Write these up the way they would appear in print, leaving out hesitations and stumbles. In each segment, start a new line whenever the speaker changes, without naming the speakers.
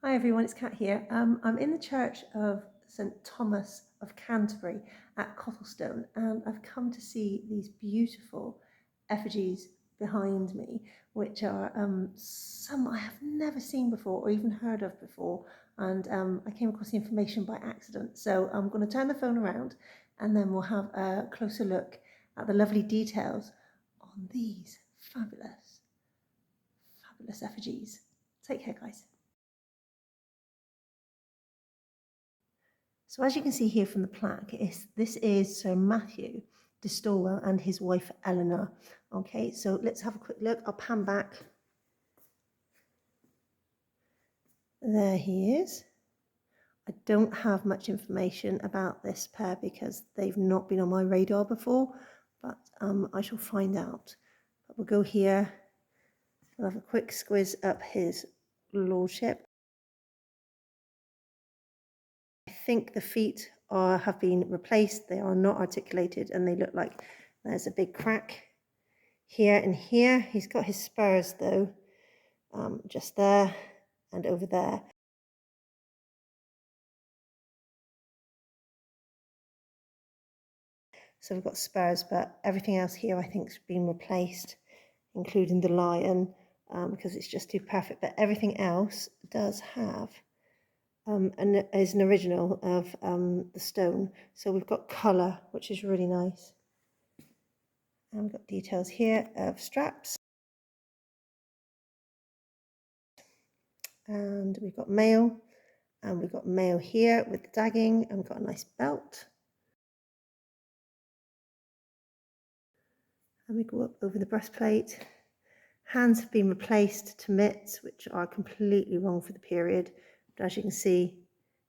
Hi everyone, it's Kat here. I'm in the church of St Thomas of Canterbury at Cothelstone, and I've come to see these beautiful effigies behind me, which are some I have never seen before or even heard of before, and I came across the information by accident. So I'm going to turn the phone around and then we'll have a closer look at the lovely details on these fabulous, fabulous effigies. Take care, guys. So as you can see here from the plaque, this is Sir Matthew de Stawell and his wife Eleanor. Okay, so let's have a quick look. I'll pan back. There he is. I don't have much information about this pair because they've not been on my radar before, but I shall find out. But we'll go here. We'll have a quick squiz up his lordship. I think the feet have been replaced. They are not articulated and they look like there's a big crack here and here. He's got his spurs though, just there and over there. So we've got spurs, but everything else here I think has been replaced, including the lion, because it's just too perfect. But everything else does have is an original of the stone. So we've got colour, which is really nice. And we've got details here of straps. And we've got mail. And we've got mail here with the dagging. And we've got a nice belt. And we go up over the breastplate. Hands have been replaced to mitts, which are completely wrong for the period. But as you can see,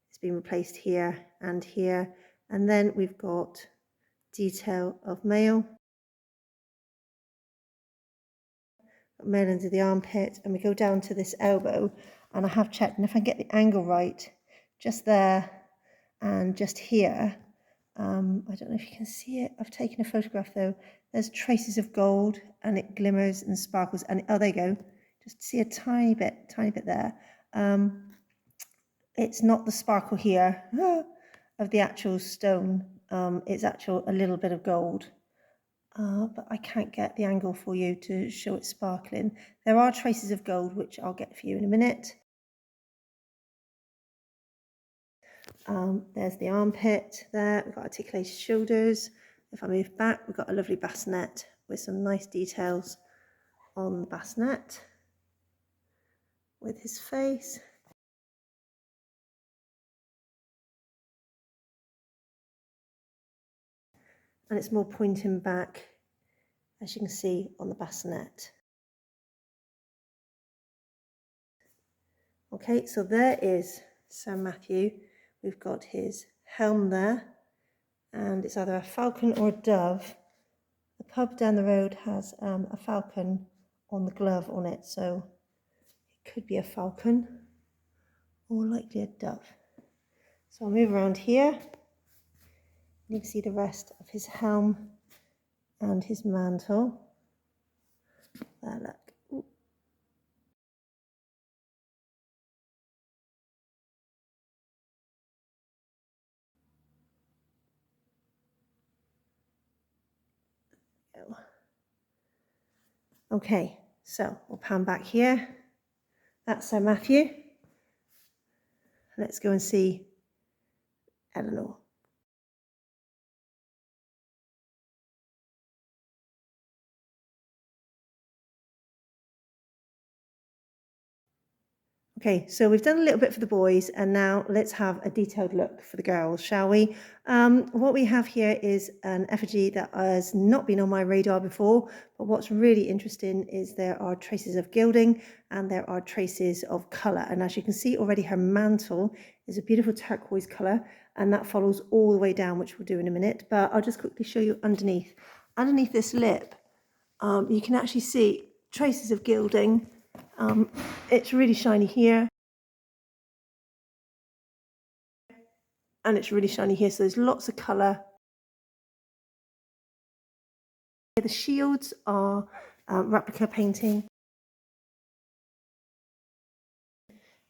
it's been replaced here and here. And then we've got detail of mail. Mail under the armpit, and we go down to this elbow. And I have checked, and if I get the angle right, just there and just here, I don't know if you can see it. I've taken a photograph though. There's traces of gold and it glimmers and sparkles. And oh, there you go. Just see a tiny bit there. It's not the sparkle here of the actual stone. It's actual a little bit of gold. But I can't get the angle for you to show it sparkling. There are traces of gold, which I'll get for you in a minute. There's the armpit there. We've got articulated shoulders. If I move back, we've got a lovely bassinet with some nice details on the bassinet with his face. And it's more pointing back, as you can see on the bassinet. Okay, so there is Sir Matthew. We've got his helm there, and it's either a falcon or a dove. The pub down the road has a falcon on the glove on it, so it could be a falcon or likely a dove. So I'll move around here. You can see the rest of his helm and his mantle. There, look. Ooh. Okay, so we'll pan back here. That's Sir Matthew. Let's go and see Elinor. Okay, so we've done a little bit for the boys, and now let's have a detailed look for the girls, shall we? What we have here is an effigy that has not been on my radar before, but what's really interesting is there are traces of gilding and there are traces of colour. And as you can see already, her mantle is a beautiful turquoise colour, and that follows all the way down, which we'll do in a minute. But I'll just quickly show you underneath. Underneath this lip, you can actually see traces of gilding. It's really shiny here, and it's really shiny here, so there's lots of colour. The shields are replica painting,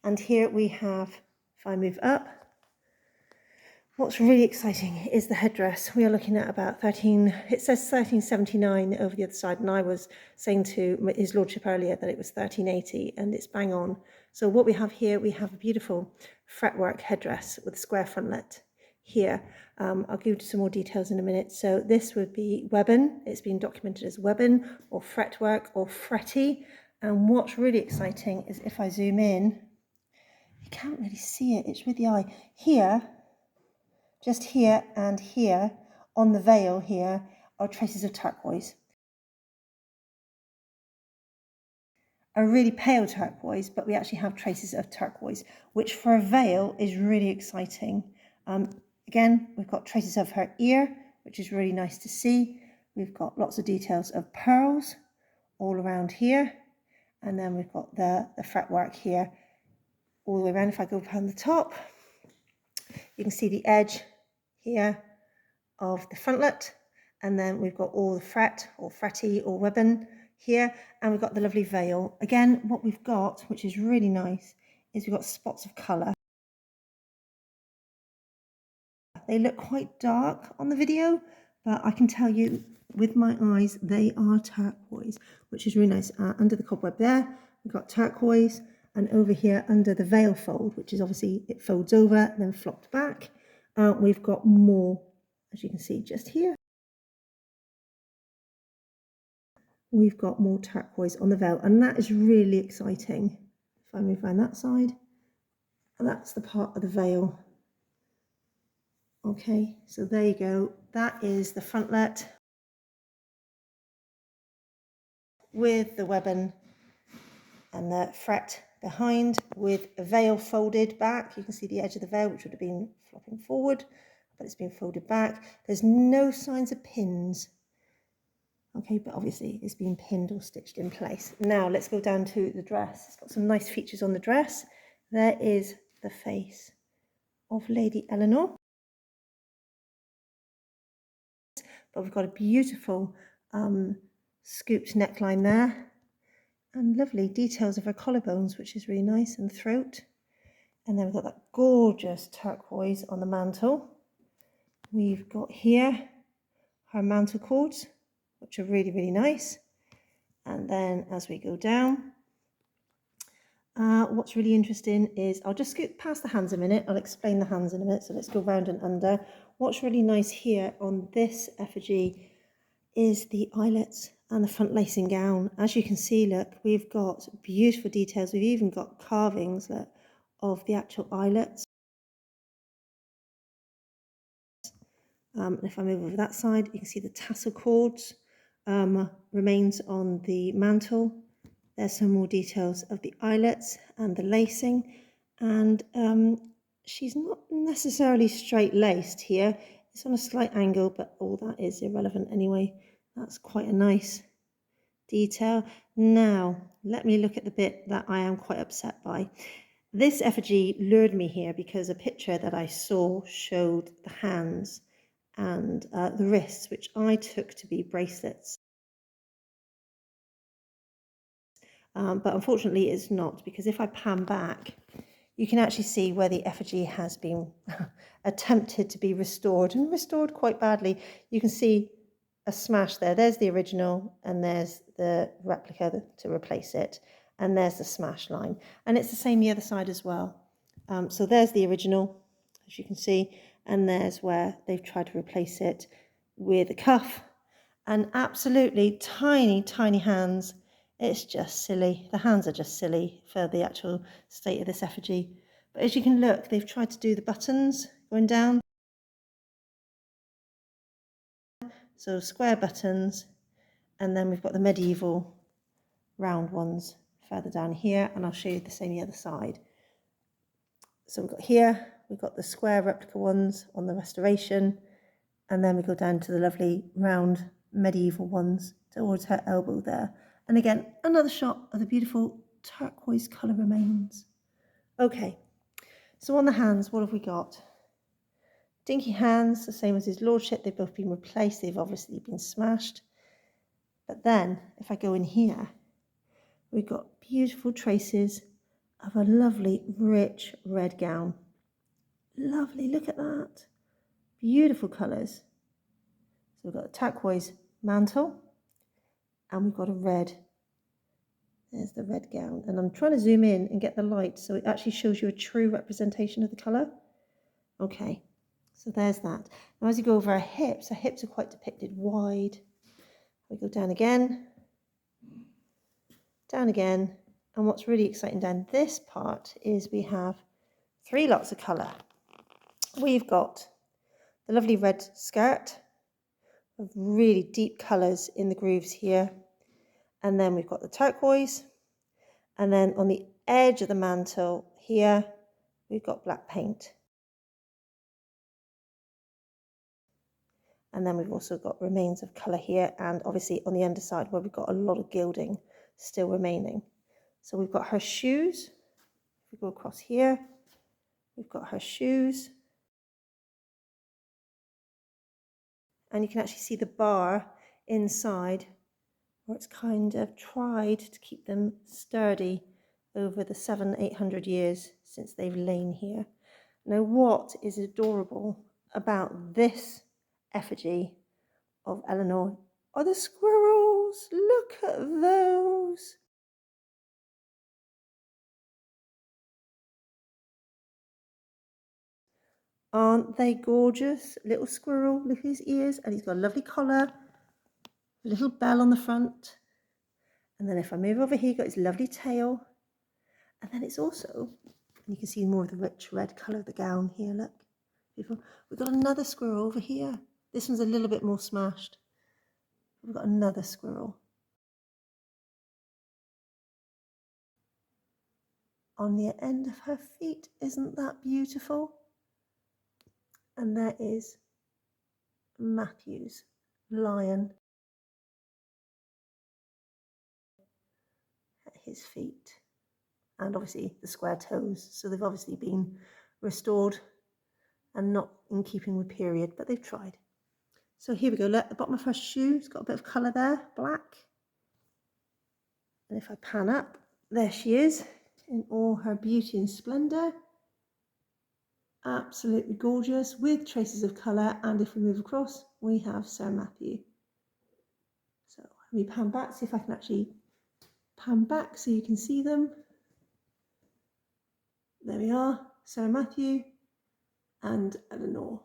And here we have, if I move up, what's really exciting is the headdress. We are looking at about it says 1379 over the other side, and I was saying to His Lordship earlier that it was 1380, and it's bang on. So what we have here, we have a beautiful fretwork headdress with a square frontlet here. I'll give you some more details in a minute. So this would be webbin. It's been documented as webbin or fretwork or fretty. And what's really exciting is if I zoom in, you can't really see it, it's with the eye. Here, just here and here, on the veil here, are traces of turquoise. A really pale turquoise, but we actually have traces of turquoise, which for a veil is really exciting. Again, we've got traces of her ear, which is really nice to see. We've got lots of details of pearls all around here. And then we've got the fretwork here all the way around. If I go around the top, you can see the edge here of the frontlet. And then we've got all the fret or fretty or webbin here. And we've got the lovely veil. Again, what we've got, which is really nice, is we've got spots of colour. They look quite dark on the video, but I can tell you with my eyes, they are turquoise, which is really nice. Under the cobweb there, we've got turquoise, and over here under the veil fold, which is obviously it folds over and then flopped back, we've got more, as you can see just here. We've got more turquoise on the veil, and that is really exciting. If I move around that side, that's the part of the veil. Okay, so there you go. That is the frontlet with the webbin and the fret behind with a veil folded back. You can see the edge of the veil, which would have been flopping forward, but it's been folded back. There's no signs of pins. Okay, but obviously it's been pinned or stitched in place. Now let's go down to the dress. It's got some nice features on the dress. There is the face of Lady Eleanor. But we've got a beautiful scooped neckline there and lovely details of her collarbones, which is really nice, and throat. And then we've got that gorgeous turquoise on the mantle. We've got here her mantle cords, which are really, really nice. And then as we go down, what's really interesting is, I'll just scoot past the hands a minute, I'll explain the hands in a minute, so let's go round and under. What's really nice here on this effigy is the eyelets and the front lacing gown. As you can see, look, we've got beautiful details. We've even got carvings, look, of the actual eyelets. And if I move over that side, you can see the tassel cords remains on the mantle. There's some more details of the eyelets and the lacing, and she's not necessarily straight laced here. It's on a slight angle, but all that is irrelevant anyway. That's quite a nice detail. Now, let me look at the bit that I am quite upset by. This effigy lured me here because a picture that I saw showed the hands and the wrists, which I took to be bracelets. But unfortunately it's not, because if I pan back, you can actually see where the effigy has been attempted to be restored, and restored quite badly. You can see a smash there. There's the original, and there's the replica to replace it, and there's the smash line. And it's the same the other side as well. So there's the original, as you can see, and there's where they've tried to replace it with a cuff, and absolutely tiny, tiny hands. It's just silly. The hands are just silly for the actual state of this effigy. But as you can look, they've tried to do the buttons going down. So square buttons, and then we've got the medieval round ones further down here, and I'll show you the same the other side. So we've got here, we've got the square replica ones on the restoration, and then we go down to the lovely round medieval ones towards her elbow there. And again, another shot of the beautiful turquoise colour remains. Okay, so on the hands, what have we got? Dinky hands, the same as his lordship. They've both been replaced. They've obviously been smashed. But then, if I go in here, we've got beautiful traces of a lovely rich red gown. Lovely, look at that. Beautiful colours. So we've got a turquoise mantle and we've got a red. There's the red gown. And I'm trying to zoom in and get the light so it actually shows you a true representation of the colour. Okay, so there's that. Now as you go over our hips are quite depicted wide. We go down again, and what's really exciting down this part is we have 3 lots of colour. We've got the lovely red skirt of really deep colours in the grooves here, and then we've got the turquoise, and then on the edge of the mantle here we've got black paint. And then we've also got remains of colour here, and obviously on the underside where we've got a lot of gilding still remaining. So we've got her shoes. If we go across here, we've got her shoes. And you can actually see the bar inside where it's kind of tried to keep them sturdy over the 700-800 years since they've lain here. Now what is adorable about this effigy of Eleanor are the squirrels. Look at those. Aren't they gorgeous? Little squirrel, look at his ears, and he's got a lovely collar, a little bell on the front. And then if I move over here, you've got his lovely tail. And then it's also, and you can see more of the rich red colour of the gown here, look. We've got another squirrel over here. This one's a little bit more smashed. We've got another squirrel. On the end of her feet, isn't that beautiful? And there is Matthew's lion at his feet. And obviously the square toes. So they've obviously been restored and not in keeping with period, but they've tried. So here we go, look, the bottom of her shoe, it's got a bit of colour there, black. And if I pan up, there she is in all her beauty and splendour. Absolutely gorgeous with traces of colour. And if we move across, we have Sir Matthew. So let me pan back, see if I can actually pan back so you can see them. There we are, Sir Matthew and Elinor.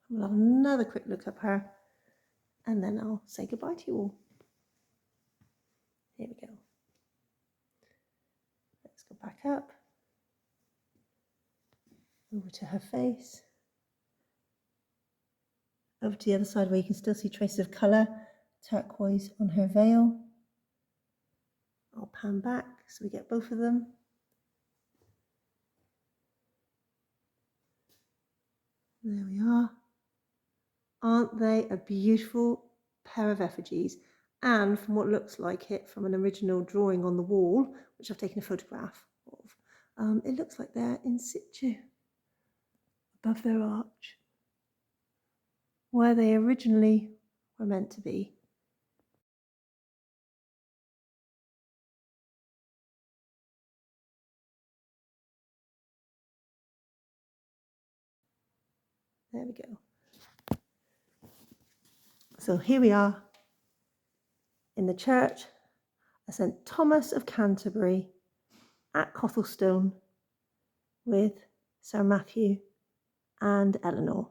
We'll have another quick look at her and then I'll say goodbye to you all. Here we go. Let's go back up. Over to her face. Over to the other side where you can still see traces of colour, turquoise on her veil. I'll pan back so we get both of them. There we are. Aren't they a beautiful pair of effigies? And from what looks like it from an original drawing on the wall, which I've taken a photograph of, it looks like they're in situ above their arch, where they originally were meant to be. There we go. So here we are in the church of St. Thomas of Canterbury at Cothelstone with Sir Matthew and Eleanor.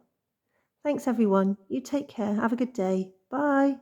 Thanks everyone. You take care. Have a good day. Bye.